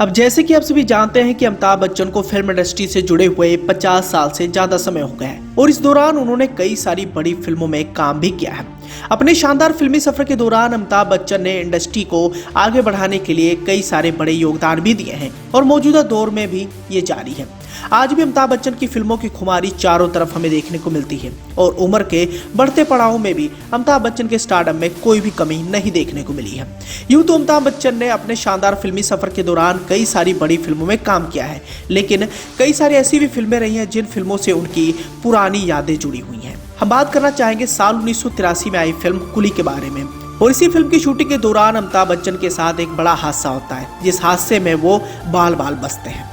अब जैसे कि आप सभी जानते हैं कि अमिताभ बच्चन को फिल्म इंडस्ट्री से जुड़े हुए 50 साल से ज्यादा समय हो गया है और इस दौरान उन्होंने कई सारी बड़ी फिल्मों में काम भी किया है। अपने शानदार फिल्मी सफर के दौरान अमिताभ बच्चन ने इंडस्ट्री को आगे बढ़ाने के लिए कई सारे बड़े योगदान भी दिए हैं और मौजूदा दौर में भी ये जारी है। आज भी अमिताभ बच्चन की फिल्मों की खुमारी चारों तरफ हमें देखने को मिलती है और उम्र के बढ़ते पड़ाव में भी अमिताभ बच्चन के स्टारडम में कोई भी कमी नहीं देखने को मिली है। यूं तो अमिताभ बच्चन ने अपने शानदार फिल्मी सफर के दौरान कई सारी बड़ी फिल्मों में काम किया है, लेकिन कई सारी ऐसी भी फिल्में रही हैं जिन फिल्मों से उनकी पुरानी यादें जुड़ी हुई हैं। हम बात करना चाहेंगे साल 1983 में आई फिल्म कुली के बारे में। और इसी फिल्म की शूटिंग के दौरान अमिताभ बच्चन के साथ एक बड़ा हादसा होता है, जिस हादसे में वो बाल बाल बचते हैं।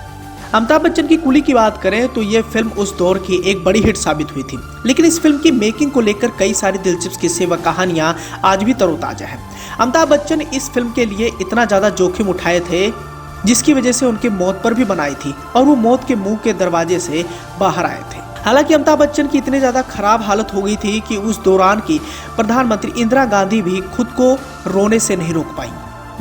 अमिताभ बच्चन की कुली की बात करें तो ये फिल्म उस दौर की एक बड़ी हिट साबित हुई थी, लेकिन इस फिल्म की मेकिंग को लेकर कई सारी दिलचस्प किस्से व कहानियां आज भी तरोताजा है। अमिताभ बच्चन इस फिल्म के लिए इतना ज्यादा जोखिम उठाए थे जिसकी वजह से उनकी मौत पर भी बनाई थी और वो मौत के मुंह के दरवाजे से बाहर आए थे। हालांकि अमिताभ बच्चन की इतनी ज्यादा खराब हालत हो गई थी कि उस दौरान की प्रधानमंत्री इंदिरा गांधी भी खुद को रोने से नहीं रोक पाई।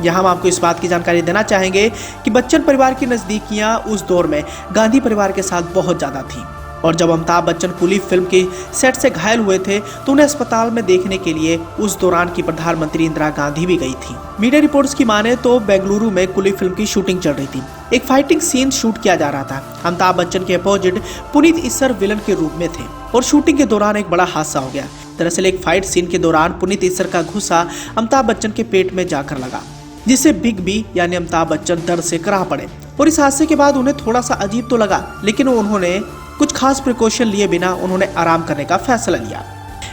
यहाँ हम आपको इस बात की जानकारी देना चाहेंगे कि बच्चन परिवार की नजदीकियां उस दौर में गांधी परिवार के साथ बहुत ज्यादा थी और जब अमिताभ बच्चन कुली फिल्म के सेट से घायल हुए थे तो उन्हें अस्पताल में देखने के लिए उस दौरान की प्रधानमंत्री इंदिरा गांधी भी गई थी। मीडिया रिपोर्ट्स की माने तो बेंगलुरु में कुली फिल्म की शूटिंग चल रही थी। एक फाइटिंग सीन शूट किया जा रहा था। अमिताभ बच्चन के अपोजिट पुनीत इस्सर विलन के रूप में थे और शूटिंग के दौरान एक बड़ा हादसा हो गया। दरअसल एक फाइट सीन के दौरान पुनीत इस्सर का घुसा अमिताभ बच्चन के पेट में जाकर लगा, जिससे बिग बी यानी अमिताभ बच्चन दर्द से कराह पड़े और इस हादसे के बाद उन्हें थोड़ा सा अजीब तो लगा, लेकिन उन्होंने कुछ खास प्रिकॉशन लिए बिना उन्होंने आराम करने का फैसला लिया।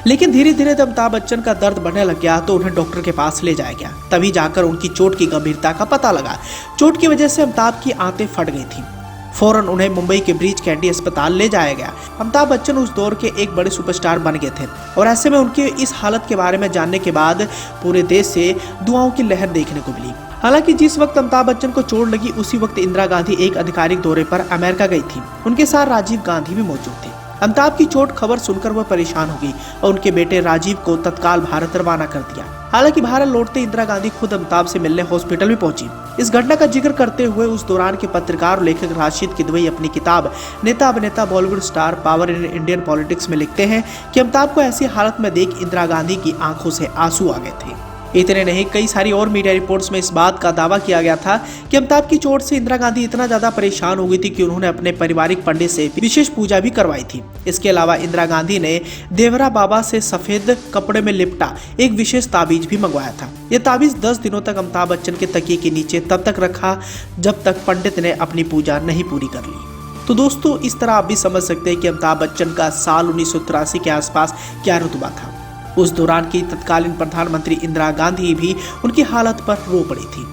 लेकिन धीरे धीरे जब अमिताभ बच्चन का दर्द बढ़ने लग गया तो उन्हें डॉक्टर के पास ले जाया गया। तभी जाकर उनकी चोट की गंभीरता का पता लगा। चोट की वजह से अमिताभ की आंतें फट गई थी। फौरन उन्हें मुंबई के ब्रीच कैंडी अस्पताल ले जाया गया। अमिताभ बच्चन उस दौर के एक बड़े सुपरस्टार बन गए थे और ऐसे में उनके इस हालत के बारे में जानने के बाद पूरे देश से दुआओं की लहर देखने को मिली। हालांकि जिस वक्त अमिताभ बच्चन को चोट लगी उसी वक्त इंदिरा गांधी एक आधिकारिक दौरे पर अमेरिका गई थी। उनके साथ राजीव गांधी भी मौजूद थे। अमिताभ की चोट खबर सुनकर वह परेशान हो गई और उनके बेटे राजीव को तत्काल भारत रवाना कर दिया। हालांकि भारत लौटते इंदिरा गांधी खुद अमिताभ से मिलने हॉस्पिटल भी पहुंची। इस घटना का जिक्र करते हुए उस दौरान के पत्रकार और लेखक राशिद किदवई अपनी किताब नेता अभिनेता Bollywood star power in Indian politics में लिखते हैं कि अमिताभ को ऐसी हालत में देख इंदिरा गांधी की आंखों से आंसू आ गए थे। इतने नहीं, कई सारी और मीडिया रिपोर्ट्स में इस बात का दावा किया गया था कि अमिताभ की चोट से इंदिरा गांधी इतना ज्यादा परेशान हो गई थी कि उन्होंने अपने पारिवारिक पंडित से विशेष पूजा भी करवाई थी। इसके अलावा इंदिरा गांधी ने देवरा बाबा से सफेद कपड़े में लिपटा एक विशेष ताबीज भी मंगवाया था। यह ताबीज 10 दिनों तक अमिताभ बच्चन के तकिए के नीचे तब तक रखा जब तक पंडित ने अपनी पूजा नहीं पूरी कर ली। तो दोस्तों, इस तरह आप भी समझ सकते हैं कि अमिताभ बच्चन का साल 1983 के आसपास क्या रुतबा था। उस दौरान की तत्कालीन प्रधानमंत्री इंदिरा गांधी भी उनकी हालत पर रो पड़ी थी।